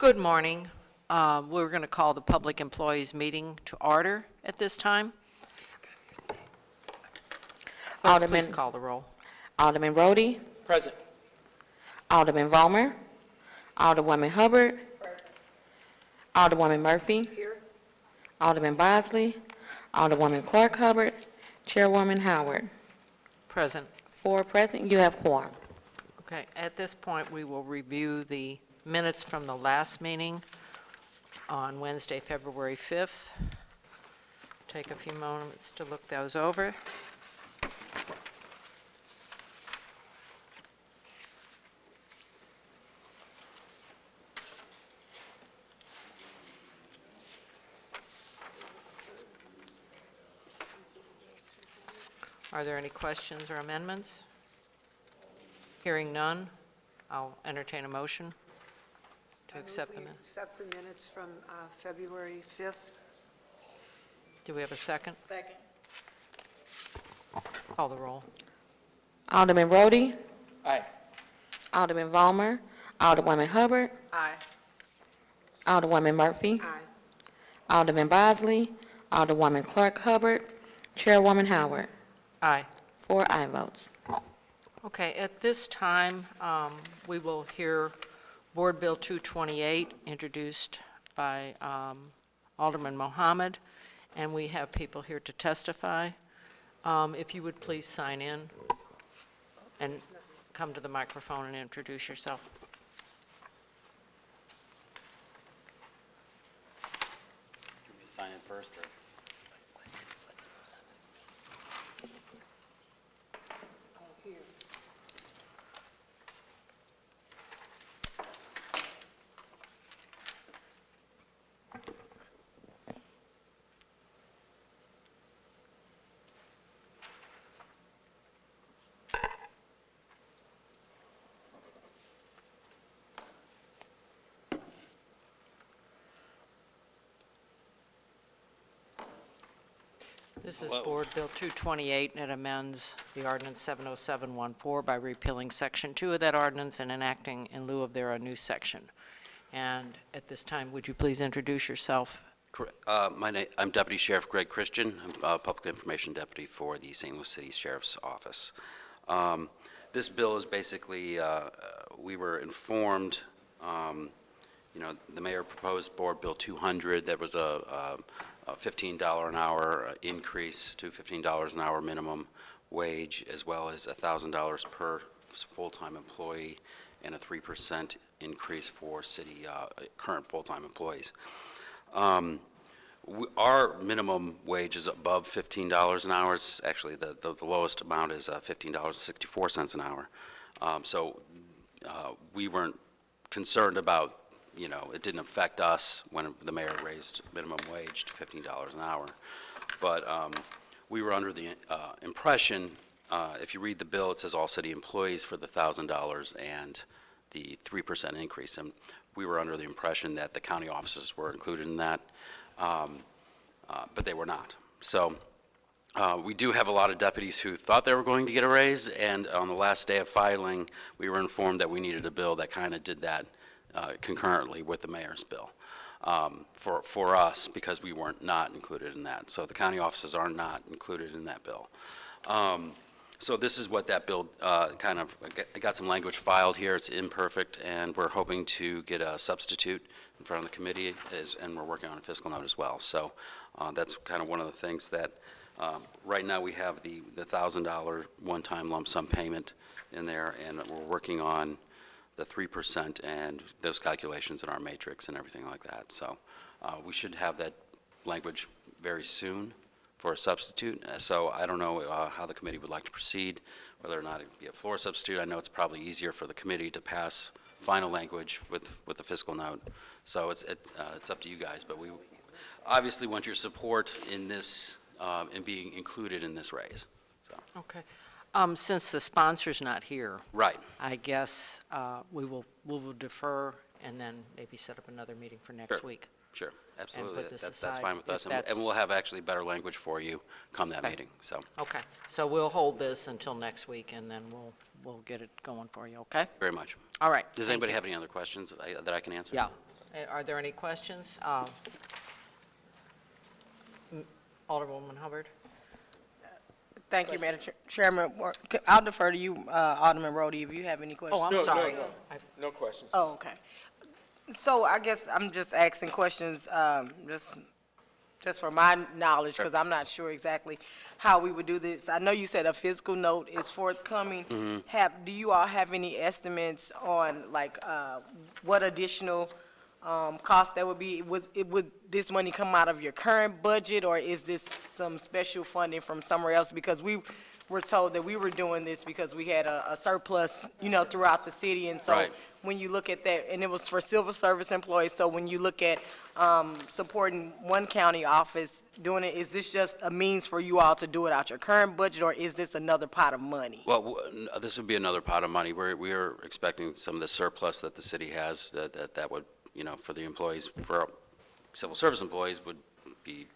Good morning. We're going to call the Public Employees Meeting to order at this time. Alderman, please call the roll. Alderman Rhodey. Present. Alderman Vollmer. Alderwoman Hubbard. Present. Alderwoman Murphy. Here. Alderman Bosley. Alderwoman Clark Hubbard. Chairwoman Howard. Present. 4 present. You have quorum. Okay, at this point, we will review the minutes from the last meeting on Wednesday, February 5th. Take a few moments to look those over. Are there any questions or amendments? Hearing none, I'll entertain a motion to accept the minutes. Accept the minutes from February 5th. Do we have a second? Second. Call the roll. Alderman Rhodey. Aye. Alderman Vollmer. Alderwoman Hubbard. Aye. Alderwoman Murphy. Aye. Alderman Bosley. Alderwoman Clark Hubbard. Chairwoman Howard. Aye. 4 aye votes. Okay, at this time, we will hear Board Bill 228, introduced by Alderman Mohammed, and we have people here to testify. If you would please sign in and come to the microphone and introduce yourself. Do you want me to sign in first, or? This is Board Bill 228, and it amends the Ordinance 70714 by repealing Section 2 of that ordinance and enacting in lieu of there a new section. And at this time, would you please introduce yourself? I'm Deputy Sheriff Greg Christian. I'm Public Information Deputy for the St. Louis City Sheriff's Office. This bill is basically, we were informed, the mayor proposed Board Bill 200. That was a $15 an hour increase to $15 an hour minimum wage, as well as $1,000 per full-time employee and a 3% increase for city current full-time employees. Our minimum wage is above $15 an hour. It's actually the lowest amount is $15.64 an hour. So we weren't concerned about, it didn't affect us when the mayor raised minimum wage to $15 an hour. But we were under the impression, if you read the bill, it says all city employees for the $1,000 and the 3% increase. And we were under the impression that the county offices were included in that, but they were not. So we do have a lot of deputies who thought they were going to get a raise, and on the last day of filing, we were informed that we needed a bill that kind of did that concurrently with the mayor's bill for us, because we weren't not included in that. So the county offices are not included in that bill. So this is what that bill got some language filed here. It's imperfect, and we're hoping to get a substitute in front of the committee, and we're working on a fiscal note as well. So that's kind of one of the things that right now we have the $1,000 one-time lump sum payment in there, and we're working on the 3% and those calculations in our matrix and everything like that. So we should have that language very soon for a substitute. So I don't know how the committee would like to proceed, whether or not it would be a floor substitute. I know it's probably easier for the committee to pass final language with the fiscal note. So it's up to you guys, but we obviously want your support in this in being included in this raise. So. Okay. Since the sponsor's not here, right, I guess we will defer and then maybe set up another meeting for next week. Sure, absolutely. That's aside, fine with us, and we'll have actually better language for you come that meeting. So. Okay, so we'll hold this until next week, and then we'll get it going for you. Okay. Very much. All right. Does anybody have any other questions that I can answer? Yeah. Are there any questions? Alderwoman Hubbard? Thank you, Madam Chairman. I'll defer to you, Alderman Rhodey, if you have any questions. Oh, I'm sorry. No questions. Oh, okay. So I guess I'm just asking questions, just for my knowledge, because I'm not sure exactly how we would do this. I know you said a fiscal note is forthcoming. Do you all have any estimates on, like, what additional cost that would be? Would this money come out of your current budget, or is this some special funding from somewhere else? Because we were told that we were doing this because we had a surplus, throughout the city, and so Right. when you look at that, and it was for civil service employees, so when you look at supporting one county office doing it, is this just a means for you all to do it out your current budget, or is this another pot of money? Well, this would be another pot of money. We are expecting some of the surplus that the city has, that would, for the employees, for civil service employees would be,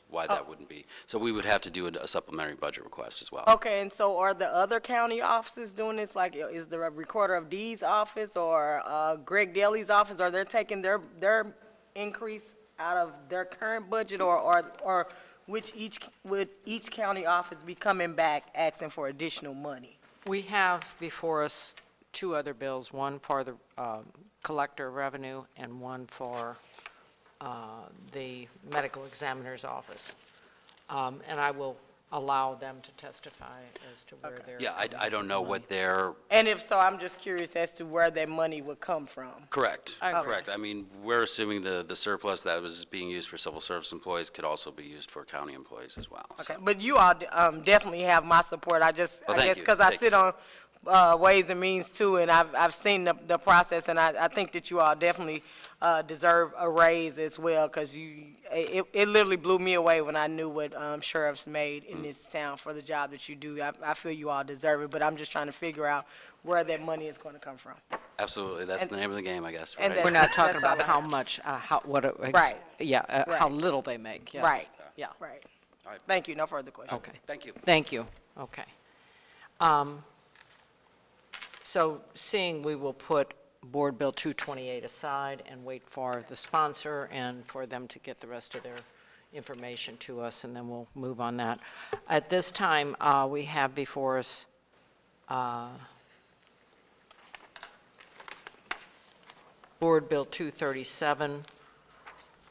why that wouldn't be. So we would have to do a supplementary budget request as well. Okay, and so are the other county offices doing this? Like, is the recorder of deeds office or Greg Daly's office, are they taking their increase out of their current budget, or would each county office be coming back asking for additional money? We have before us two other bills, one for the collector of revenue and one for the medical examiner's office. And I will allow them to testify as to where they're. Yeah, I don't know what their, And if so, I'm just curious as to where that money would come from. correct, I agree. correct. I mean, we're assuming the surplus that was being used for civil service employees could also be used for county employees as well. Okay, So- but you all definitely have my support. I Well, thank guess you. because I Thank sit on Ways and Means too, and I've seen the process, and I think that you all definitely deserve a raise as well, because it literally blew me away when I knew what sheriffs made in this town for the job that you do. I feel you all deserve it, but I'm just trying to figure out where that money is going to come from. Absolutely, that's And- the name of the game, I guess, and right? We're not That's talking all about I how have. much, how Right. how Right. little they make, yes. Right. Yeah, Right. All right. Thank you. No further questions. okay. Thank you. Thank you, okay. So seeing we will put Board Bill 228 aside and wait for the sponsor and for them to get the rest of their information to us, and then we'll move on that. At this time, we have before us Board Bill 237,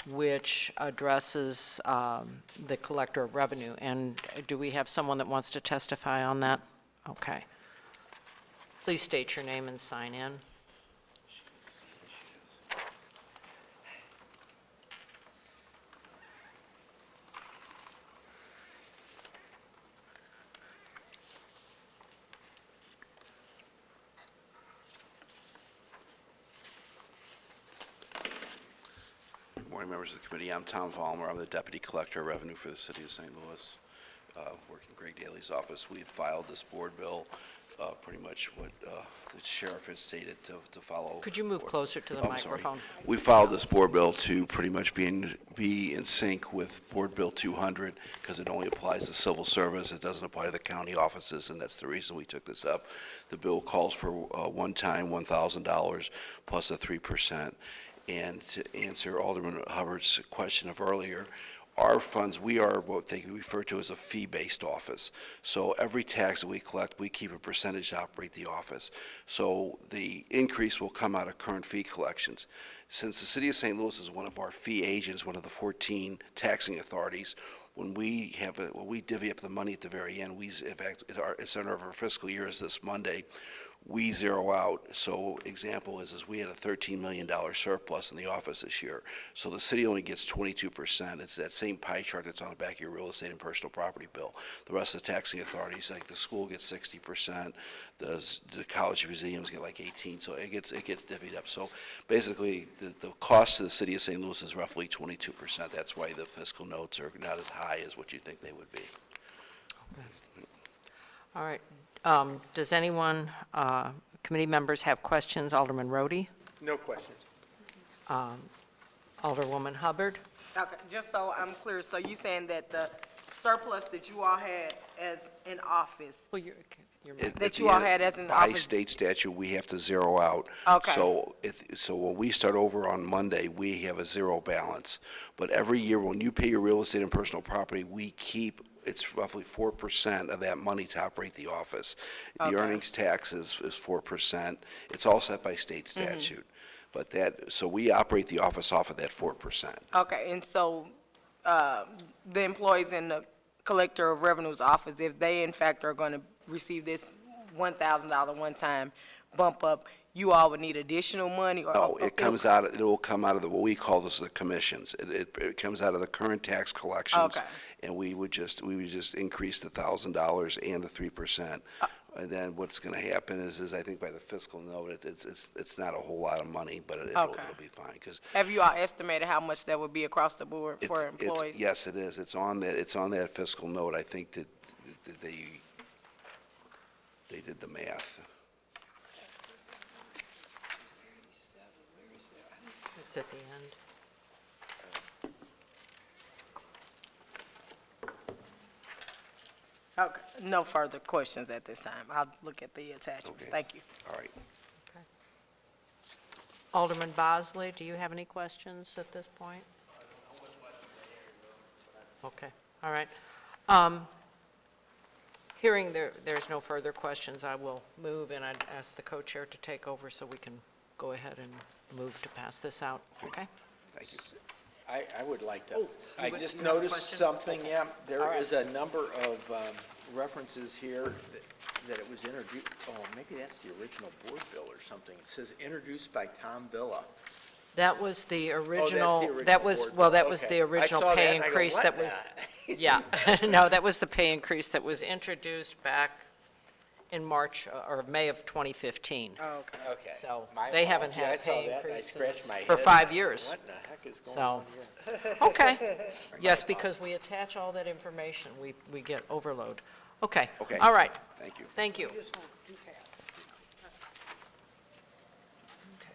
which addresses the collector of revenue. And do we have someone that wants to testify on that? Okay. Please state your name and sign in. Good morning, members of the committee. I'm Tom Vollmer. I'm the Deputy Collector of Revenue for the City of St. Louis, working in Greg Daly's office. We filed this board bill, pretty much what the sheriff has stated to follow. Could you move closer to the Oh, I'm sorry. microphone? We filed this board bill to pretty much be in sync with Board Bill 200, because it only applies to civil service. It doesn't apply to the county offices, and that's the reason we took this up. The bill calls for one-time $1,000 plus a 3%. And to answer Alderman Hubbard's question of earlier, our funds, we are what they refer to as a fee-based office. So every tax that we collect, we keep a percentage to operate the office. So the increase will come out of current fee collections. Since the City of St. Louis is one of our fee agents, one of the 14 taxing authorities, when we divvy up the money at the very end, in fact, it's under our fiscal year is this Monday, we zero out. So example is we had a $13 million surplus in the office this year. So the city only gets 22%. It's that same pie chart that's on the back of your real estate and personal property bill. The rest of the taxing authorities, like the school gets 60%, the college museums get like 18%, so it gets divvied up. So basically, the cost to the city of St. Louis is roughly 22%. That's why the fiscal notes are not as high as what you think they would be. All right. Does anyone, committee members, have questions? Alderman Rhodey? No questions. Alderwoman Hubbard? Okay, just so I'm clear, so you saying that the surplus that you all had as in office, Well, you're At that the you all end, had as an by office? state statute, we have to zero out. Okay. So when we start over on Monday, we have a zero balance. But every year, when you pay your real estate and personal property, we keep, it's roughly 4% of that money to operate the office. The Okay. earnings tax is 4%. It's all set by state statute. But so we operate the office off of that 4%. Okay, and so, the employees in the Collector of Revenue's office, if they in fact are gonna receive this $1,000 one-time bump up, you all would need additional money, or? No, it will come out of what we call the commissions. It comes out of the current tax collections. Okay. And we would just increase the $1,000 and the 3%. And then what's gonna happen is I think by the fiscal note, it's not a whole lot of money, but it'll be fine, 'cause Have you all estimated how much that would be across the board for employees? yes, it is. It's on that fiscal note. I think that they did the math. It's at the end. Okay, no further questions at this time. I'll look at the attachments. Okay. Thank you. All right. Alderman Bosley, do you have any questions at this point? Okay, all right. Hearing there's no further questions, I will move, and I'd ask the co-chair to take over so we can go ahead and move to pass this out, okay? Thank you. I would like to, Oh, I you just have a noticed question? something, yeah. All There right. is a number of references here that it was introduced, oh, maybe that's the original board bill or something. It says introduced by Tom Villa. That was the Oh, that's original, the that original was, board well, bill. that was Okay. the original I saw pay that and I go, increase "What that was, the-" yeah. No, that was the pay increase that was introduced back in March or May of 2015. Oh, okay. Okay. So My they haven't apologies. I had saw pay that and I increases scratched my for head. 5 years. What in the heck is going So- on here? Okay, yes, because we attach all that information, we get overload. Okay, Okay. all right, Thank you. thank you. Just won't do fast. Okay.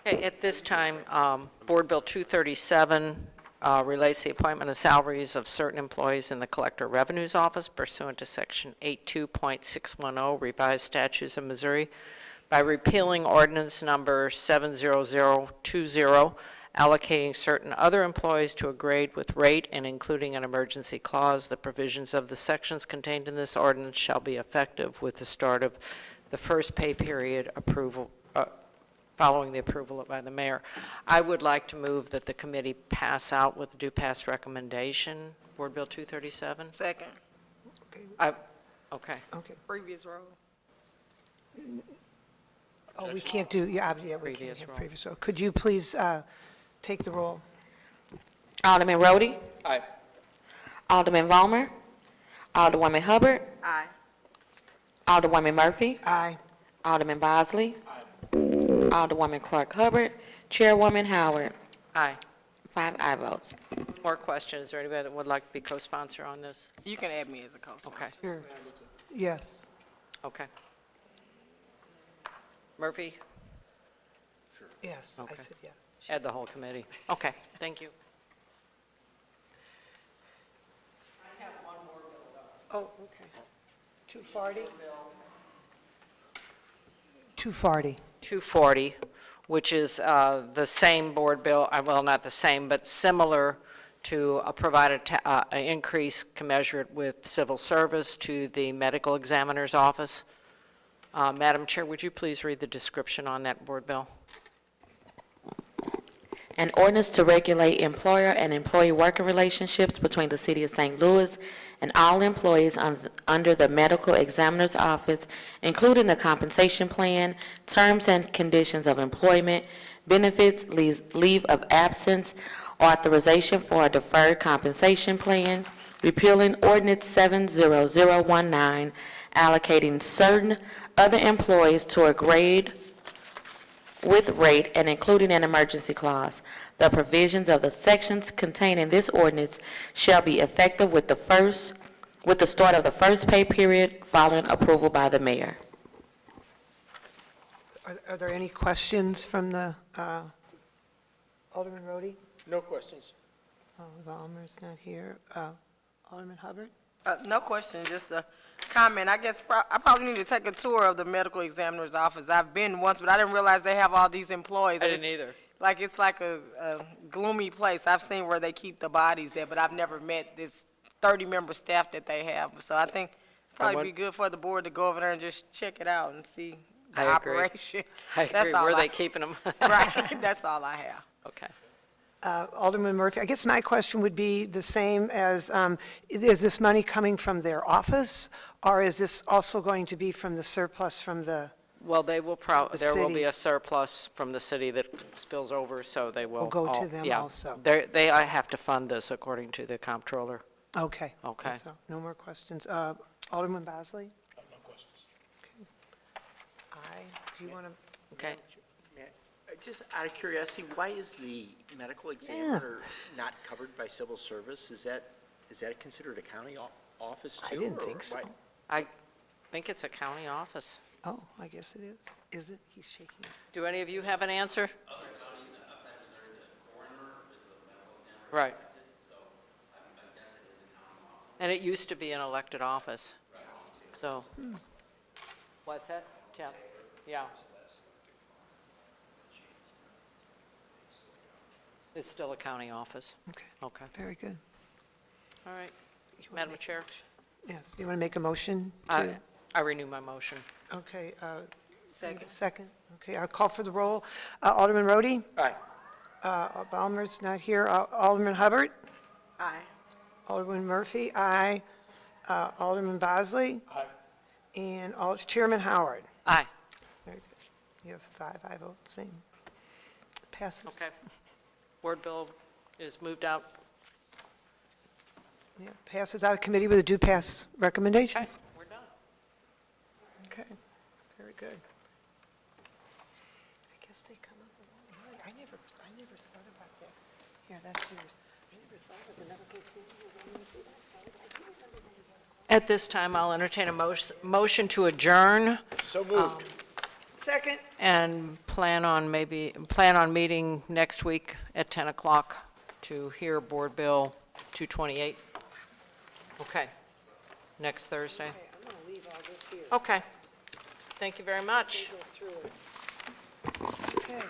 Okay, at this time, Board Bill 237 relates the appointment of salaries of certain employees in the Collector of Revenue's office pursuant to Section 82.610 revised statutes of Missouri by repealing Ordinance Number 70020, allocating certain other employees to a grade with rate and including an emergency clause. The provisions of the sections contained in this ordinance shall be effective with the start of the first pay period approval, following the approval by the mayor. I would like to move that the committee pass out with a due pass recommendation, Board Bill 237. Second, Okay. Okay. previous roll. Oh, we can't do, yeah, we can't Previous have roll. previous roll. Could you please take the roll? Alderman Rhodey, Aye. Alderman Vollmer, Alderwoman Hubbard, Aye. Alderwoman Murphy, Aye. Alderman Bosley, Alderwoman Clark Hubbard, Chairwoman Howard. Aye. 5 aye votes. More questions? Is there anybody that would like to be co-sponsor on this? You can add me as a co-sponsor. Okay, Sure. Yes. okay. Murphy, Yes, I Okay. said yes. add the whole committee. Okay, thank you. Oh, okay. 240? 240. 240, which is the same board bill, well, not the same, but similar to provide an increase commensurate with civil service to the medical examiner's office. Madam Chair, would you please read the description on that board bill? An ordinance to regulate employer and employee working relationships between the City of St. Louis and all employees under the medical examiner's office, including the compensation plan, terms and conditions of employment, benefits, leave of absence, authorization for a deferred compensation plan, repealing Ordinance 70019, allocating certain other employees to a grade with rate and including an emergency clause. The provisions of the sections contained in this ordinance shall be effective with the start of the first pay period following approval by the mayor. Are there any questions from the, Alderman Rhodey? No questions. Oh, Ballmer's not here. Alderman Hubbard? No question, just a comment. I guess I probably need to take a tour of the medical examiner's office. I've been once, but I didn't realize they have all these employees. I didn't either. Like, it's like a gloomy place. I've seen where they keep the bodies there, but I've never met this 30-member staff that they have. So I think it'd probably be good for the board to go over there and just check it out and see the I agree. operation. I That's agree. all Where are I- they keeping them? Right, that's all I have. Okay. Alderman Murphy, I guess my question would be the same as, is this money coming from their office, or is this also going to be from the surplus from the, Well, they will there will be city. a surplus from the city that spills over, so they will. Will go to all- them yeah. also. They have to fund this according to the comptroller. okay. Okay. So, no more questions. Alderman Bosley? No questions. Do you want to? Okay. Just out of curiosity, why is the medical examiner not covered by civil service? Is that considered a county office too? I didn't or think so. why- I think it's a county office. Oh, I guess it is. Is it? He's shaking his Do any of you have an answer? Other counties outside Missouri, the coroner is the medical examiner. Right. So I guess it is a county office. And it used to be an elected office. So, what's that? Jeff? Yeah. It's still a county office. Okay, Okay. very good. All right. You wanna Madam make- Chair, Yes, you want to make a motion? I renew my motion. Okay. Second. Second. Okay, I'll call for the roll. Alderman Rhodey? Aye. Ballmer's not here. Alderman Hubbard? Aye. Alderman Murphy, aye. Alderman Bosley? Aye. And Chairman Howard? Aye. Very good. You have 5, I vote same. Passes. Okay. Board bill is moved out. Yeah, passes out of committee with a due pass recommendation. Okay, we're done. Okay, very good. I guess they come up with a lot of money. I never thought about that. Yeah, that's yours. I never thought of the medical examiner. At this time, I'll entertain a motion to adjourn So moved. Second. and plan on meeting next week at 10 o'clock to hear Board Bill 228. Okay. Next Thursday. Okay, I'm going to leave all this here. Okay. Thank you very much. Go through it. Okay.